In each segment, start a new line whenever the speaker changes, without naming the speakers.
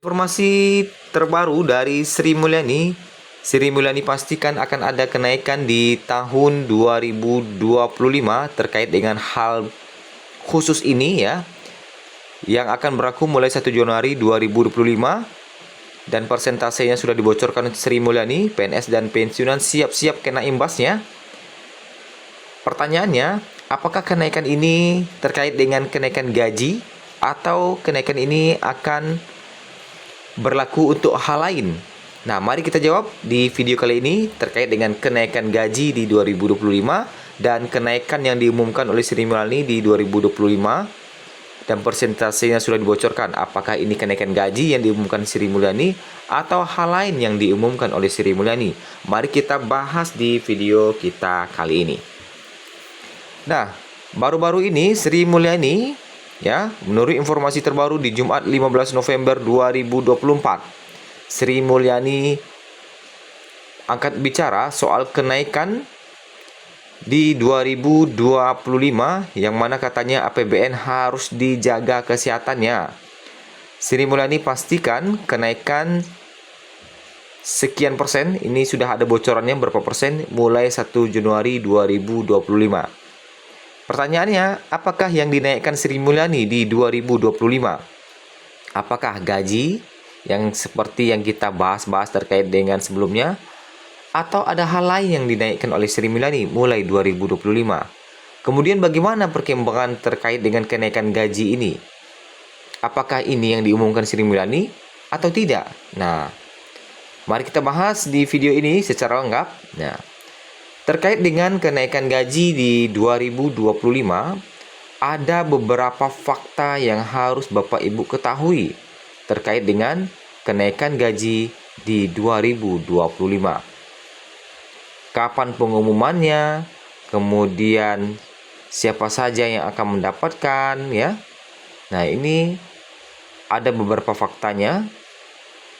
Informasi terbaru dari Sri Mulyani. Sri Mulyani pastikan akan ada kenaikan di tahun 2025 terkait dengan hal khusus ini ya, yang akan berlaku mulai 1 Januari 2025 dan persentasenya sudah dibocorkan Sri Mulyani. PNS dan pensiunan siap-siap kena imbasnya. Pertanyaannya, apakah kenaikan ini terkait dengan kenaikan gaji atau kenaikan ini akan berlaku untuk hal lain? Nah, mari kita jawab di video kali ini terkait dengan kenaikan gaji di 2025 dan kenaikan yang diumumkan oleh Sri Mulyani di 2025 dan persentasenya sudah dibocorkan. Apakah ini kenaikan gaji yang diumumkan Sri Mulyani atau hal lain yang diumumkan oleh Sri Mulyani? Mari kita bahas di video kita kali ini. Nah, baru-baru ini Sri Mulyani ya, menurut informasi terbaru di Jumat 15 November 2024, Sri Mulyani angkat bicara soal kenaikan di 2025 yang mana katanya APBN harus dijaga kesehatannya. Sri Mulyani pastikan kenaikan sekian persen, ini sudah ada bocorannya berapa persen mulai 1 Januari 2025. Pertanyaannya, apakah yang dinaikkan Sri Mulyani di 2025? Apakah gaji yang seperti yang kita bahas-bahas terkait dengan sebelumnya? Atau ada hal lain yang dinaikkan oleh Sri Mulyani mulai 2025? Kemudian bagaimana perkembangan terkait dengan kenaikan gaji ini? Apakah ini yang diumumkan Sri Mulyani atau tidak? Nah, mari kita bahas di video ini secara lengkap. Nah, terkait dengan kenaikan gaji di 2025, ada beberapa fakta yang harus Bapak Ibu ketahui terkait dengan kenaikan gaji di 2025. Kapan pengumumannya, kemudian siapa saja yang akan mendapatkan ya. Nah, ini ada beberapa faktanya.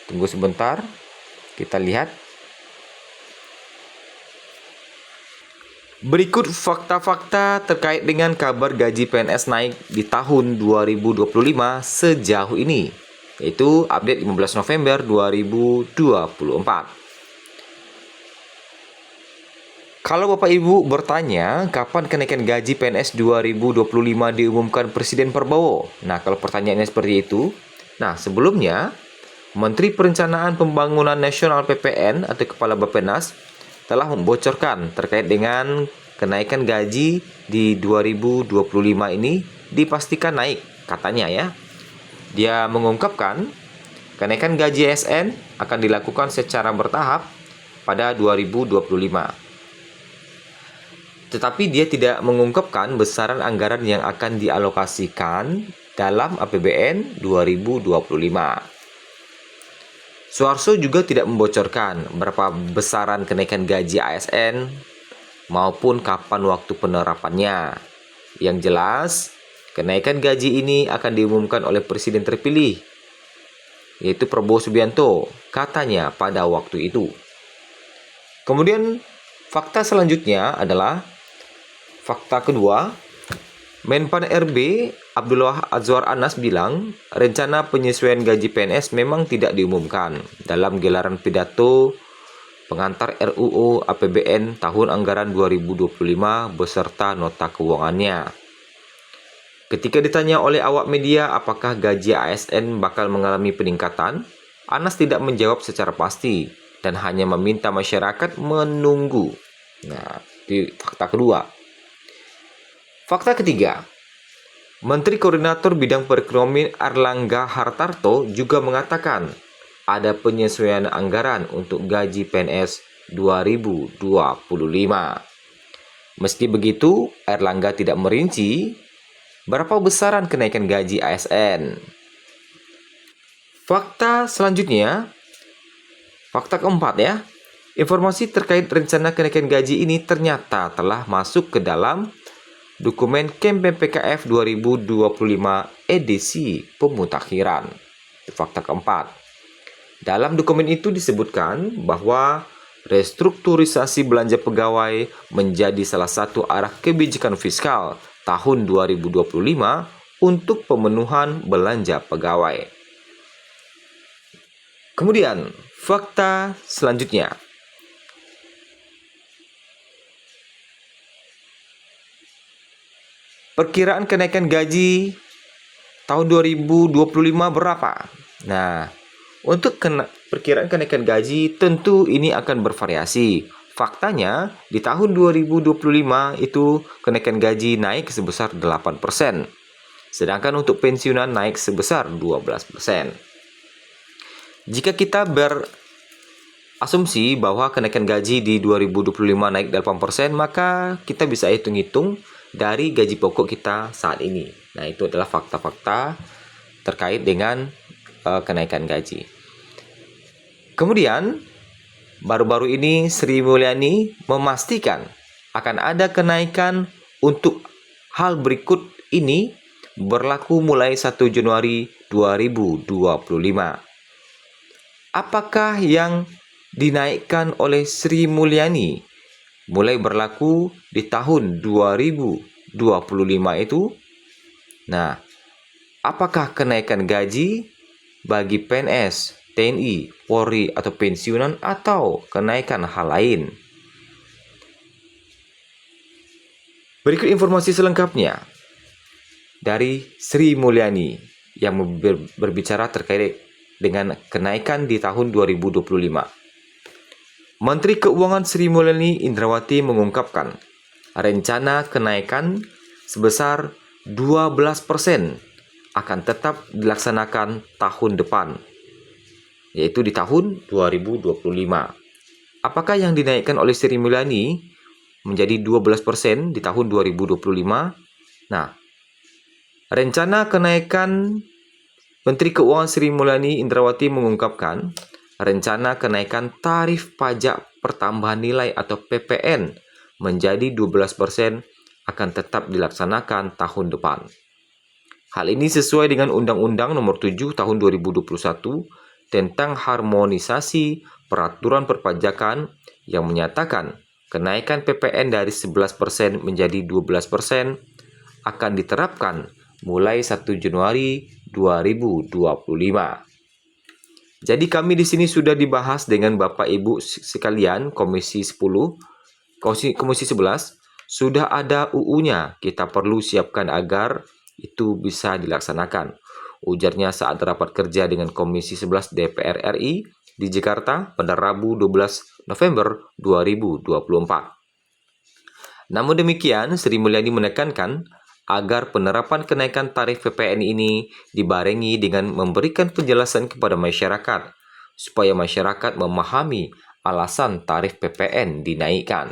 Tunggu sebentar, kita lihat. Berikut fakta-fakta terkait dengan kabar gaji PNS naik di tahun 2025 sejauh ini, yaitu update 15 November 2024. Kalau Bapak Ibu bertanya kapan kenaikan gaji PNS 2025 diumumkan Presiden Prabowo. Nah, kalau pertanyaannya seperti itu, nah sebelumnya Menteri Perencanaan Pembangunan Nasional PPN atau Kepala Bappenas telah membocorkan terkait dengan kenaikan gaji di 2025 ini dipastikan naik, katanya ya. Dia mengungkapkan kenaikan gaji ASN akan dilakukan secara bertahap pada 2025. Tetapi dia tidak mengungkapkan besaran anggaran yang akan dialokasikan dalam APBN 2025. Suharso juga tidak membocorkan berapa besaran kenaikan gaji ASN maupun kapan waktu penerapannya. Yang jelas, kenaikan gaji ini akan diumumkan oleh Presiden terpilih, yaitu Prabowo Subianto, katanya pada waktu itu. Kemudian, fakta selanjutnya adalah fakta kedua. Menpan RB Abdullah Azwar Anas bilang rencana penyesuaian gaji PNS memang tidak diumumkan dalam gelaran pidato pengantar RUU APBN tahun anggaran 2025 beserta nota keuangannya. Ketika ditanya oleh awak media apakah gaji ASN bakal mengalami peningkatan, Anas tidak menjawab secara pasti dan hanya meminta masyarakat menunggu. Nah, di fakta kedua. Fakta ketiga, Menteri Koordinator Bidang Perekonomian Airlangga Hartarto juga mengatakan ada penyesuaian anggaran untuk gaji PNS 2025. Meski begitu, Airlangga tidak merinci berapa besaran kenaikan gaji ASN. Fakta selanjutnya, fakta keempat ya. Informasi terkait rencana kenaikan gaji ini ternyata telah masuk ke dalam dokumen Kempen PKF 2025 edisi pemutakhiran. Fakta keempat. Dalam dokumen itu disebutkan bahwa restrukturisasi belanja pegawai menjadi salah satu arah kebijakan fiskal tahun 2025 untuk pemenuhan belanja pegawai. Kemudian, fakta selanjutnya. Perkiraan kenaikan gaji tahun 2025 berapa? Nah, untuk perkiraan kenaikan gaji tentu ini akan bervariasi. Faktanya, di tahun 2025 itu kenaikan gaji naik sebesar 8%. Sedangkan untuk pensiunan naik sebesar 12%. Jika kita berasumsi bahwa kenaikan gaji di 2025 naik 8%, maka kita bisa hitung-hitung dari gaji pokok kita saat ini. Nah, itu adalah fakta-fakta terkait dengan kenaikan gaji. Kemudian, baru-baru ini Sri Mulyani memastikan akan ada kenaikan untuk hal berikut ini berlaku mulai 1 Januari 2025. Apakah yang dinaikkan oleh Sri Mulyani mulai berlaku di tahun 2025 itu? Nah, apakah kenaikan gaji bagi PNS, TNI, Polri, atau pensiunan, atau kenaikan hal lain? Berikut informasi selengkapnya dari Sri Mulyani yang berbicara terkait dengan kenaikan di tahun 2025. Menteri Keuangan Sri Mulyani Indrawati mengungkapkan rencana kenaikan sebesar 12% akan tetap dilaksanakan tahun depan, yaitu di tahun 2025. Apakah yang dinaikkan oleh Sri Mulyani menjadi 12% di tahun 2025? Nah, rencana kenaikan Menteri Keuangan Sri Mulyani Indrawati mengungkapkan rencana kenaikan tarif pajak pertambahan nilai atau PPN menjadi 12% akan tetap dilaksanakan tahun depan. Hal ini sesuai dengan Undang-Undang Nomor 7 Tahun 2021 tentang harmonisasi peraturan perpajakan yang menyatakan kenaikan PPN dari 11% menjadi 12% akan diterapkan mulai 1 Januari 2025. Jadi kami di sini sudah dibahas dengan Bapak Ibu sekalian, Komisi 10, Komisi 11, sudah ada UU-nya. Kita perlu siapkan agar itu bisa dilaksanakan. Ujarnya saat rapat kerja dengan Komisi 11 DPR RI di Jakarta pada Rabu 12 November 2024. Namun demikian, Sri Mulyani menekankan agar penerapan kenaikan tarif PPN ini dibarengi dengan memberikan penjelasan kepada masyarakat, supaya masyarakat memahami alasan tarif PPN dinaikkan.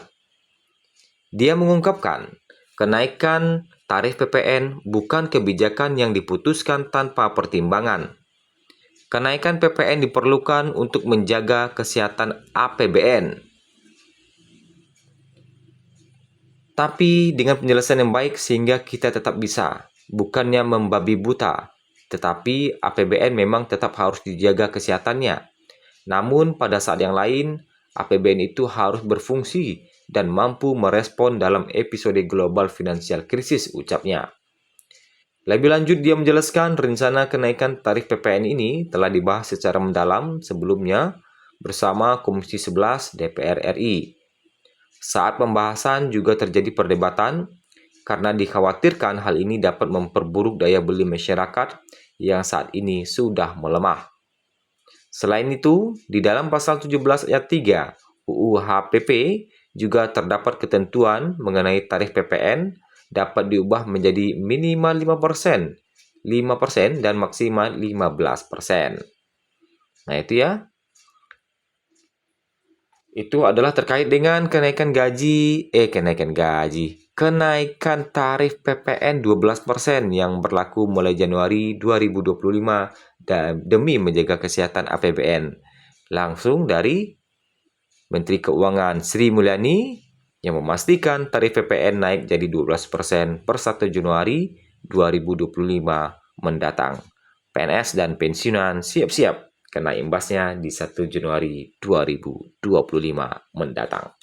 Dia mengungkapkan, kenaikan tarif PPN bukan kebijakan yang diputuskan tanpa pertimbangan. Kenaikan PPN diperlukan untuk menjaga kesehatan APBN. Tapi dengan penjelasan yang baik sehingga kita tetap bisa, bukannya membabi buta, tetapi APBN memang tetap harus dijaga kesehatannya. Namun pada saat yang lain, APBN itu harus berfungsi dan mampu merespon dalam episode global finansial krisis, ucapnya. Lebih lanjut, dia menjelaskan rencana kenaikan tarif PPN ini telah dibahas secara mendalam sebelumnya bersama Komisi 11 DPR RI. Saat pembahasan juga terjadi perdebatan karena dikhawatirkan hal ini dapat memperburuk daya beli masyarakat yang saat ini sudah melemah. Selain itu, di dalam pasal 17 ayat 3 UU HPP juga terdapat ketentuan mengenai tarif PPN dapat diubah menjadi minimal 5% dan maksimal 15%. Nah, itu ya. Itu adalah terkait dengan kenaikan tarif PPN 12% yang berlaku mulai Januari 2025 dan demi menjaga kesehatan APBN. Langsung dari Menteri Keuangan Sri Mulyani yang memastikan tarif PPN naik jadi 12% per 1 Januari 2025 mendatang. PNS dan pensiunan siap-siap kena imbasnya di 1 Januari 2025 mendatang.